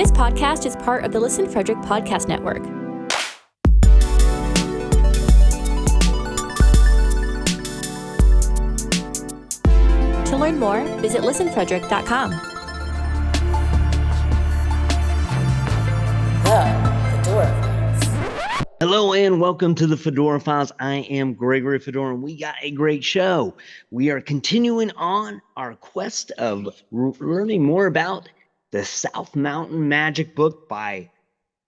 This podcast is part of the Listen Frederick Podcast Network. To learn more, visit listenfrederick.com. The Fedora Files. Hello and welcome to the Fedora Files. I am Gregory Fedora and we got a great show. We are continuing on our quest of learning more about the South Mountain Magic book by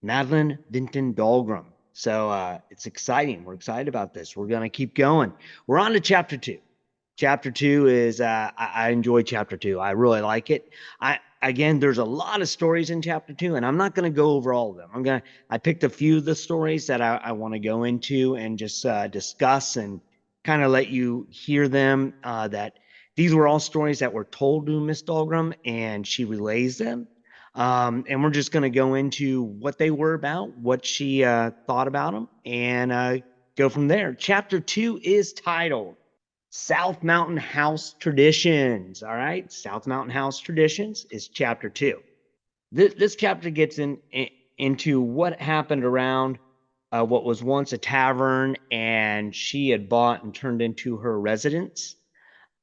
Madeline Vinton Dahlgren. So it's exciting. We're excited about this. We're going to keep going. We're on to chapter 2. Chapter 2 is, I enjoy chapter 2. I really like it. Again, there's a lot of stories in chapter 2, and I'm not going to go over all of them. I picked a few of the stories that I want to go into and just discuss and kind of let you hear them, that these were all stories that were told to Miss Dahlgren, and she relays them. And we're just going to go into what they were about, what she thought about them, and go from there. Chapter 2 is titled South Mountain House Traditions. All right, South Mountain House Traditions is chapter 2. This chapter gets into what happened around what was once a tavern, and she had bought and turned into her residence.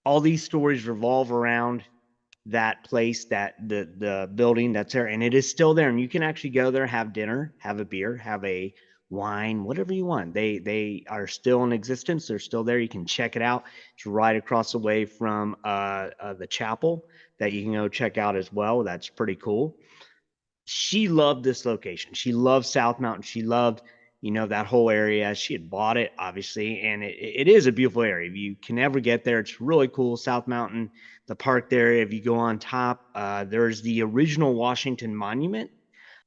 All these stories revolve around that place, that the building that's there, and it is still there. And you can actually go there, have dinner, have a beer, have a wine, whatever you want. They are still in existence. They're still there. You can check it out. It's right across the way from the chapel that you can go check out as well. That's pretty cool. She loved this location. She loved South Mountain. She loved, that whole area. She had bought it, obviously, and it is a beautiful area. If you can ever get there, it's really cool. South Mountain, the park there, if you go on top, there's the original Washington Monument.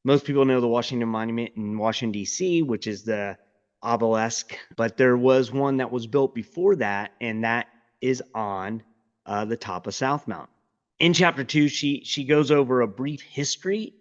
Most people know the Washington Monument in Washington, D.C., which is the obelisk, but there was one that was built before that, and that is on the top of South Mountain. In chapter 2, she goes over a brief history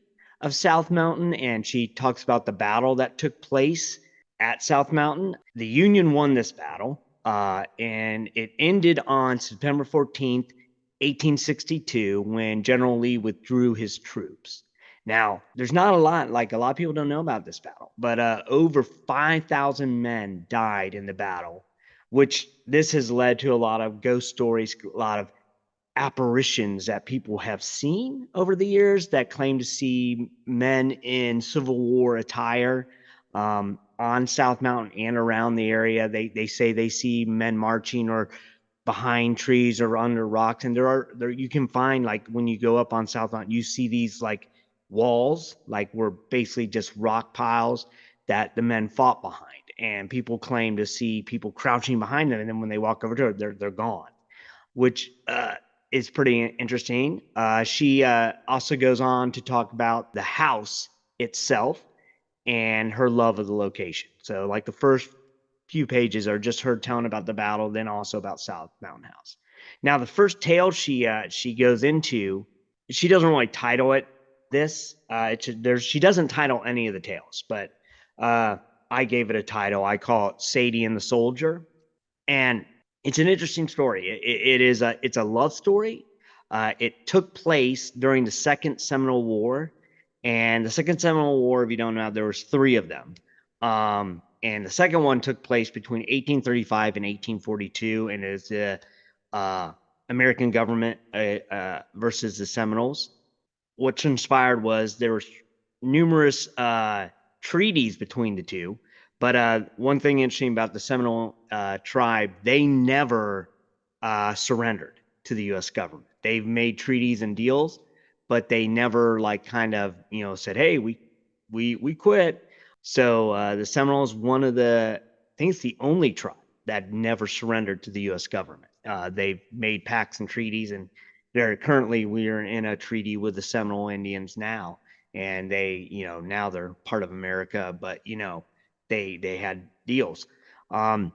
of South Mountain, and she talks about the battle that took place at South Mountain. The Union won this battle, and it ended on September 14th, 1862, when General Lee withdrew his troops. Now, there's not a lot of people don't know about this battle, but over 5,000 men died in the battle, which this has led to a lot of ghost stories, a lot of apparitions that people have seen over the years that claim to see men in Civil War attire on South Mountain and around the area. They say they see men marching or behind trees or under rocks, and there you can find, like, when you go up on South Mountain, you see these like walls, like, were basically just rock piles that the men fought behind, and people claim to see people crouching behind them, and then when they walk over to it, they're gone, which is pretty interesting. She also goes on to talk about the house itself and her love of the location. So, like, the first few pages are just her telling about the battle, then also about South Mountain House. Now, the first tale she goes into, she doesn't really title it this. She doesn't title any of the tales, but I gave it a title. I call it Sadie and the Soldier, and it's an interesting story. It's a love story. It took place during the Second Seminole War, and the Second Seminole War, if you don't know, there was 3 of them. And the second one took place between 1835 and 1842, and is the American government versus the Seminoles. What transpired was there were numerous treaties between the two, but one thing interesting about the Seminole tribe, they never surrendered to the U.S. government. They've made treaties and deals, but they never said, "Hey, we quit." So the Seminoles, I think it's the only tribe that never surrendered to the U.S. government. They've made pacts and treaties, and we are in a treaty with the Seminole Indians now, and they, now they're part of America, but they had deals. But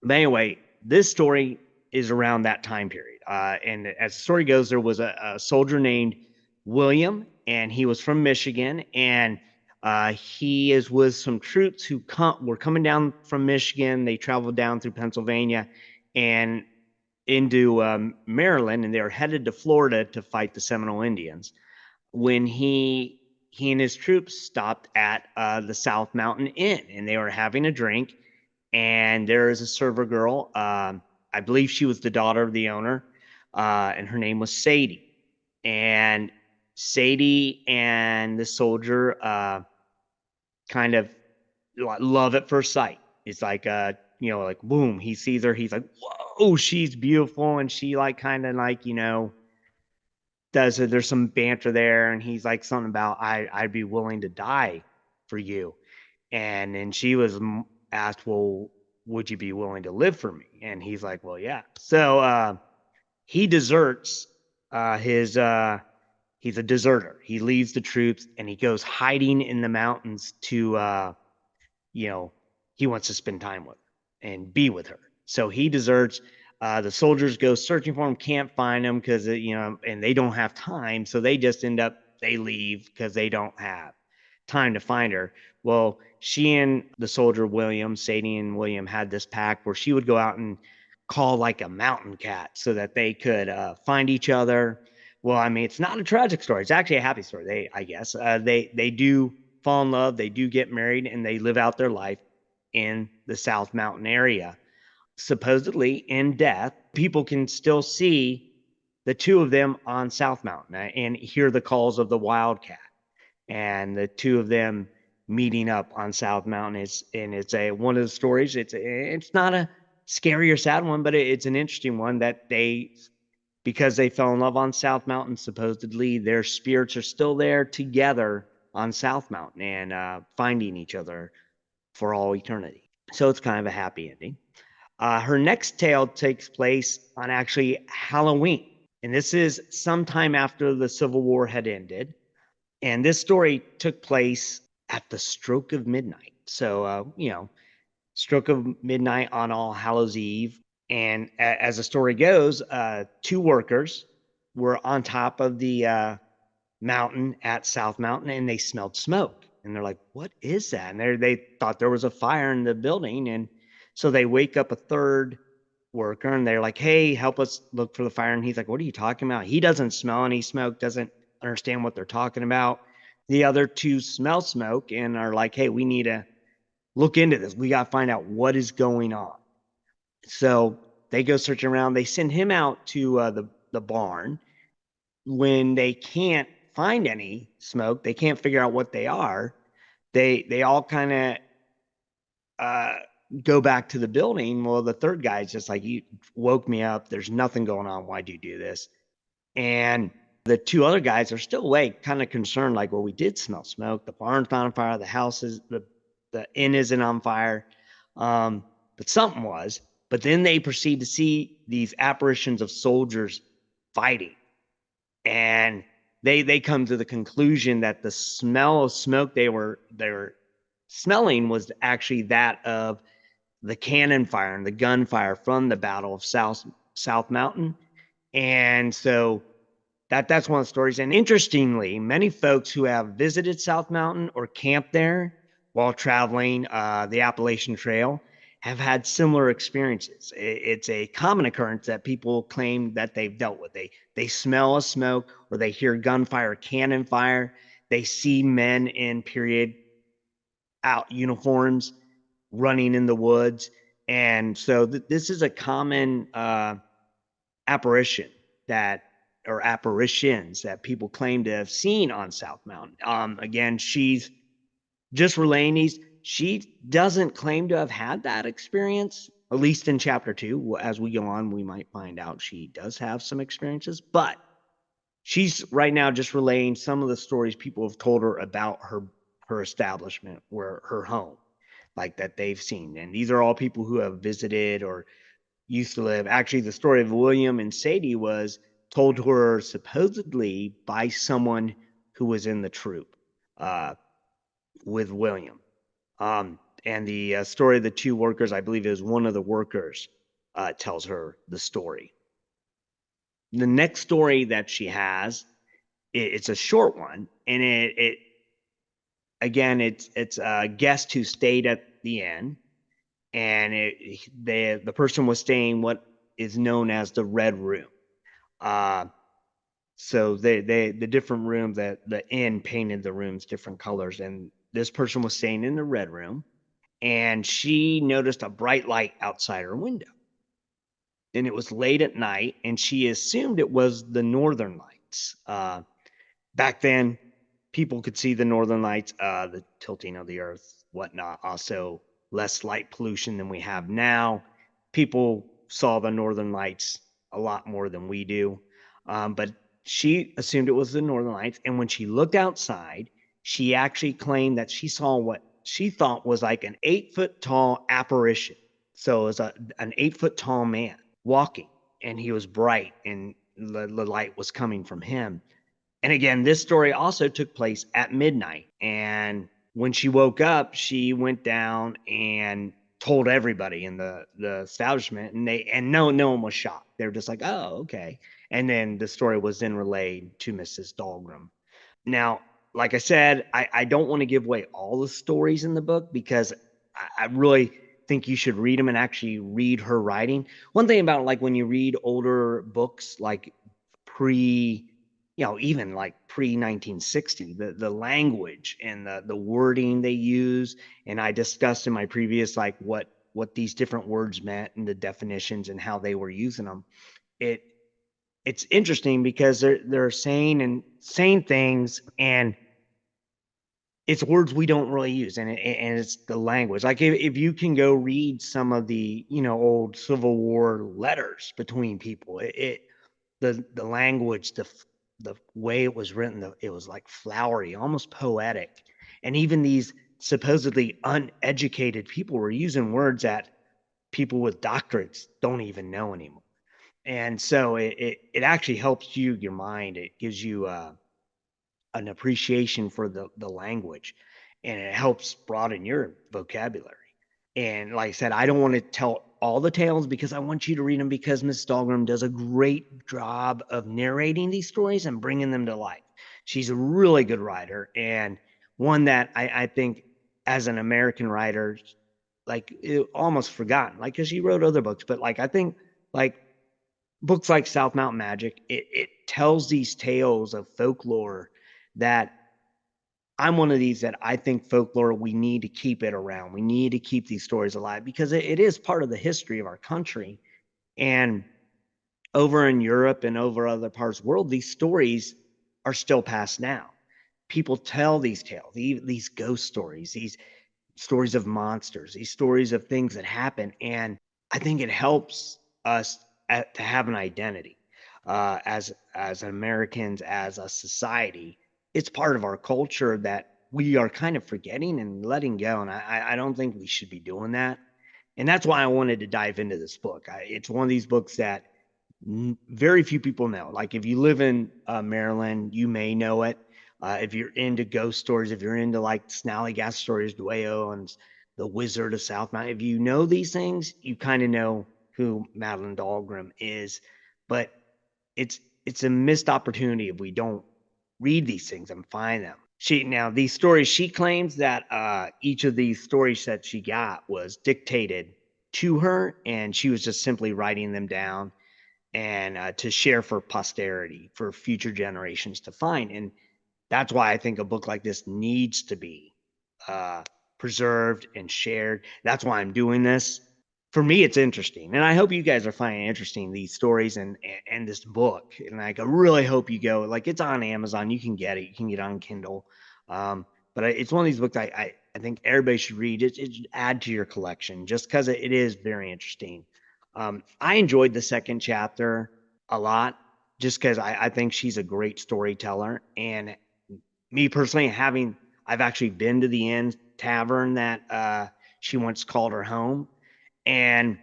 anyway, this story is around that time period, and as the story goes, there was a soldier named William, and he was from Michigan, and he is with some troops who were coming down from Michigan. They traveled down through Pennsylvania and into Maryland, and they were headed to Florida to fight the Seminole Indians. When he he and his troops stopped at the South Mountain Inn, and they were having a drink. And there is a server girl. I believe she was the daughter of the owner, and her name was Sadie. And Sadie and the soldier kind of love at first sight. It's like like boom, he sees her, he's like, whoa, she's beautiful, and she like kind of like does it. There's some banter there, and he's like something about I'd be willing to die for you, and then she was asked, well, would you be willing to live for me? And he's like, well, yeah. So he deserts his he's a deserter. He leaves the troops and he goes hiding in the mountains to he wants to spend time with her and be with her. So he deserts. The soldiers go searching for him, can't find him because and they don't have time. So they just they leave because they don't have time to find her. Well, she and the soldier William, Sadie and William, had this pact where she would go out and call like a mountain cat so that they could find each other. Well, I mean, it's not a tragic story. It's actually a happy story. I guess, they do fall in love, they do get married, and they live out their life in the South Mountain area. Supposedly, in death, people can still see the two of them on South Mountain and hear the calls of the wildcat, and the two of them meeting up on South Mountain. It's one of the stories. It's not a scary or sad one, but it's an interesting one that because they fell in love on South Mountain, supposedly their spirits are still there together on South Mountain and finding each other for all eternity. So it's kind of a happy ending. Her next tale takes place on actually Halloween, and this is sometime after the Civil War had ended. And this story took place at the stroke of midnight. So, stroke of midnight on All Hallows Eve. And as the story goes, two workers were on top of the mountain at South Mountain, and they smelled smoke. And they're like, what is that? And they thought there was a fire in the building. And so they wake up a third worker, and they're like, hey, help us look for the fire. And he's like, what are you talking about? He doesn't smell any smoke, doesn't understand what they're talking about. The other two smell smoke and are like, hey, we need to look into this. We got to find out what is going on. So they go searching around. They send him out to the barn. When they can't find any smoke, they can't figure out what they are. They all kind of go back to the building. Well, the third guy's just like, you woke me up. There's nothing going on. Why'd you do this? And the two other guys are still awake, kind of concerned, like, well, we did smell smoke. The barn's not on fire. The house is, the inn isn't on fire. But something was. But then they proceed to see these apparitions of soldiers fighting. And they come to the conclusion that the smell of smoke they were smelling was actually that of the cannon fire and the gunfire from the Battle of South Mountain. And so that's one of the stories. And interestingly, many folks who have visited South Mountain or camped there while traveling the Appalachian Trail have had similar experiences. It's a common occurrence that people claim that they've dealt with. They smell a smoke, or they hear gunfire, cannon fire. They see men in period out uniforms running in the woods. And so this is a common apparition or apparitions that people claim to have seen on South Mountain. Again, she's just relaying these. She doesn't claim to have had that experience, at least in chapter 2. As we go on, we might find out she does have some experiences, but she's right now just relaying some of the stories people have told her about her establishment, where her home, like that they've seen. And these are all people who have visited or used to live. Actually, the story of William and Sadie was told to her supposedly by someone who was in the troop with William. And the story of the two workers, I believe it was one of the workers, tells her the story. The next story that she has, it's a short one, and it's a guest who stayed at the inn, and the person was staying what is known as the Red Room. So the different rooms, that the inn painted the rooms different colors, and this person was staying in the red room, and she noticed a bright light outside her window. And it was late at night, and she assumed it was the northern lights. Back then, people could see the northern lights, the tilting of the earth, whatnot. Also, less light pollution than we have now. People saw the northern lights a lot more than we do. But she assumed it was the northern lights. And when she looked outside, she actually claimed that she saw what she thought was like an 8 foot tall apparition. So it was an 8 foot tall man walking, and he was bright, and the light was coming from him. And again, this story also took place at midnight. And when she woke up, she went down and told everybody in the establishment, and no one was shocked. They were just like, oh, okay. And then the story was then relayed to Mrs. Dahlgren. Now, like I said, I don't want to give away all the stories in the book, because I really think you should read them and actually read her writing. One thing about, like, when you read older books, like pre, even like pre 1960, the language and the wording they use, and I discussed in my previous, like, what these different words meant and the definitions and how they were using them. It it's interesting because they're saying things, and it's words we don't really use, and it's the language. Like, if you can go read some of the old Civil War letters between people, the language, the way it was written, it was like flowery, almost poetic. And even these supposedly uneducated people were using words that people with doctorates don't even know anymore. And so it actually helps your mind. It gives you an appreciation for the language, and it helps broaden your vocabulary. And like I said, I don't want to tell all the tales, because I want you to read them, because Miss Dahlgren does a great job of narrating these stories and bringing them to life. She's a really good writer, and one that I think, as an American writer, like, almost forgotten, like, because she wrote other books, but like, I think, like, books like South Mountain Magic, it tells these tales of folklore that I'm one of these that I think folklore, we need to keep it around. We need to keep these stories alive, because it is part of the history of our country. And over in Europe and over other parts of the world, these stories are still passed down. People tell these tales, these ghost stories, these stories of monsters, these stories of things that happen. And I think it helps us to have an identity, as Americans, as a society. It's part of our culture that we are kind of forgetting and letting go. And I don't think we should be doing that. And that's why I wanted to dive into this book. It's one of these books that very few people know. Like, if you live in Maryland, you may know it. If you're into ghost stories, if you're into like Snallygas stories, Dueo and the Wizard of South Mountain, if you know these things, you kind of know who Madeline Dahlgren is. But it's a missed opportunity if we don't read these things and find them. These stories, she claims that each of these stories that she got was dictated to her, and she was just simply writing them down, and to share for posterity, for future generations to find. And that's why I think a book like this needs to be uh, preserved and shared. That's why I'm doing this. For me, it's interesting, and I hope you guys are finding interesting these stories and this book. And like, I really hope you go. Like, it's on Amazon. You can get it. You can get it on Kindle. But it's one of these books I think everybody should read. It should add to your collection, just because it is very interesting. I enjoyed the second chapter a lot, just because I think she's a great storyteller. And me personally, I've actually been to the inn tavern that she once called her home. And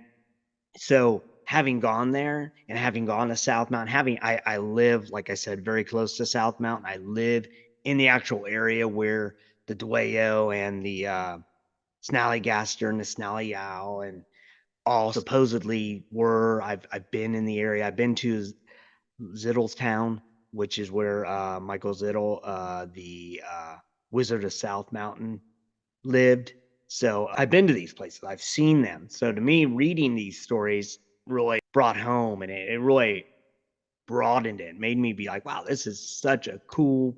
so, having gone there and having gone to South Mountain, I live, like I said, very close to South Mountain. I live in the actual area where the Dueo and the Snallygaster and the Snallyow and all supposedly were. I've been in the area. I've been to Zittlestown, which is where Michael Zittle, the Wizard of South Mountain, lived. So I've been to these places. I've seen them. So to me, reading these stories really brought home, and it really broadened it, made me be like, wow, this is such a cool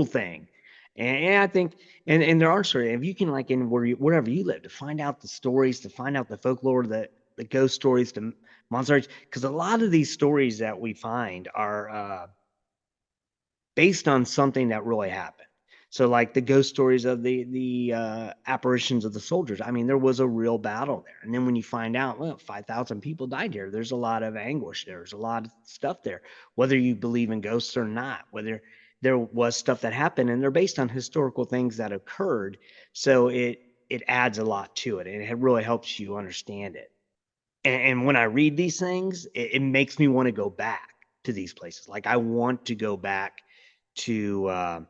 thing. And I think, and there are stories, if you can, like, in wherever you live, to find out the stories, to find out the folklore, the ghost stories, the monsters, because a lot of these stories that we find are based on something that really happened. So, like the ghost stories of the apparitions of the soldiers. I mean, there was a real battle there, and then when you find out, well, 5,000 people died here. There's a lot of anguish. There's a lot of stuff there. Whether you believe in ghosts or not, whether there was stuff that happened, and they're based on historical things that occurred. So it adds a lot to it, and it really helps you understand it. And when I read these things, it makes me want to go back to these places. Like, I want to go back to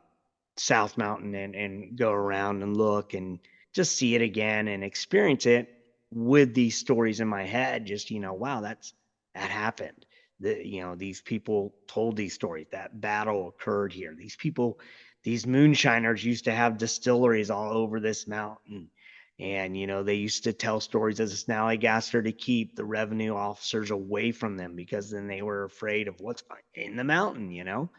South Mountain and go around and look and just see it again and experience it with these stories in my head. Just, wow, that happened. These people told these stories. That battle occurred here. These people, these moonshiners used to have distilleries all over this mountain. And, they used to tell stories as a snallygaster to keep the revenue officers away from them, because then they were afraid of what's in the mountain.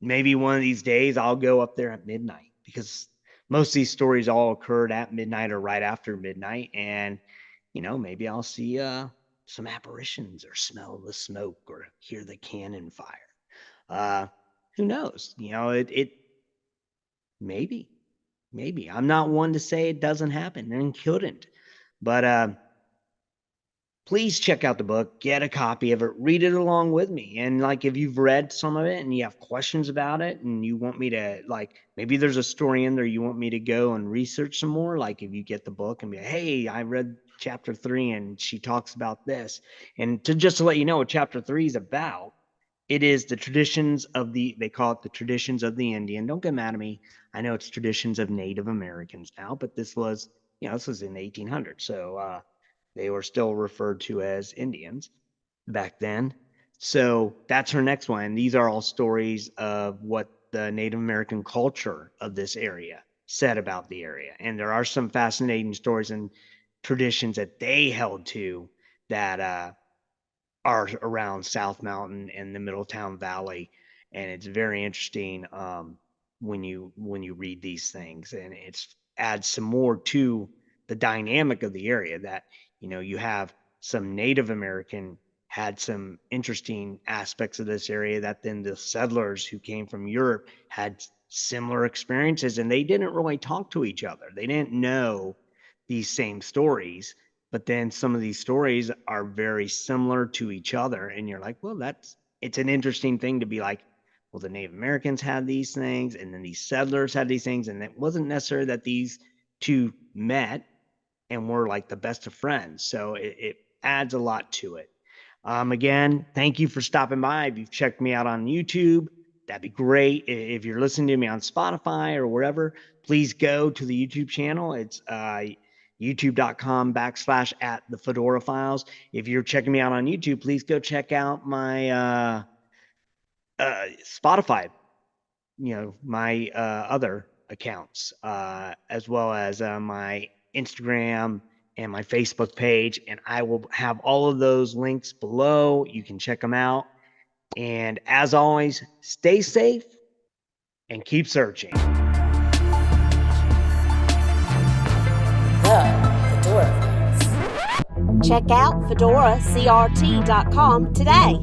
Maybe one of these days I'll go up there at midnight, because most of these stories all occurred at midnight or right after midnight. And, maybe I'll see some apparitions, or smell the smoke, or hear the cannon fire. Who knows? It maybe. I'm not one to say it doesn't happen and couldn't, but please check out the book, get a copy of it, read it along with me. And, like, if you've read some of it and you have questions about it and you want me to, like, maybe there's a story in there you want me to go and research some more, like, if you get the book and be like, hey, I read chapter 3 and she talks about this. And just to let you know what chapter 3 is about, it is the traditions of they call it the traditions of the Indian. Don't get mad at me. I know it's traditions of Native Americans now, but this was in the 1800s. So they were still referred to as Indians back then. So that's her next one. These are all stories of what the Native American culture of this area said about the area. And there are some fascinating stories and traditions that they held to that are around South Mountain and the Middletown Valley. And it's very interesting when you read these things, and it adds some more to the dynamic of the area, that you have some Native American had some interesting aspects of this area, that then the settlers who came from Europe had similar experiences, and they didn't really talk to each other. They didn't know these same stories, but then some of these stories are very similar to each other. And you're like, well, it's an interesting thing to be like, well, the Native Americans had these things, and then these settlers had these things. And it wasn't necessarily that these two met and were like the best of friends. So it adds a lot to it. Again, thank you for stopping by. If you've checked me out on YouTube, that'd be great. If you're listening to me on Spotify or wherever, please go to the YouTube channel. It's youtube.com/@the Fedora Files. If you're checking me out on YouTube, please go check out my Spotify, my other accounts, as well as my Instagram and my Facebook page. And I will have all of those links below. You can check them out. And as always, stay safe and keep searching. The Fedora Files. Check out fedoracrt.com today.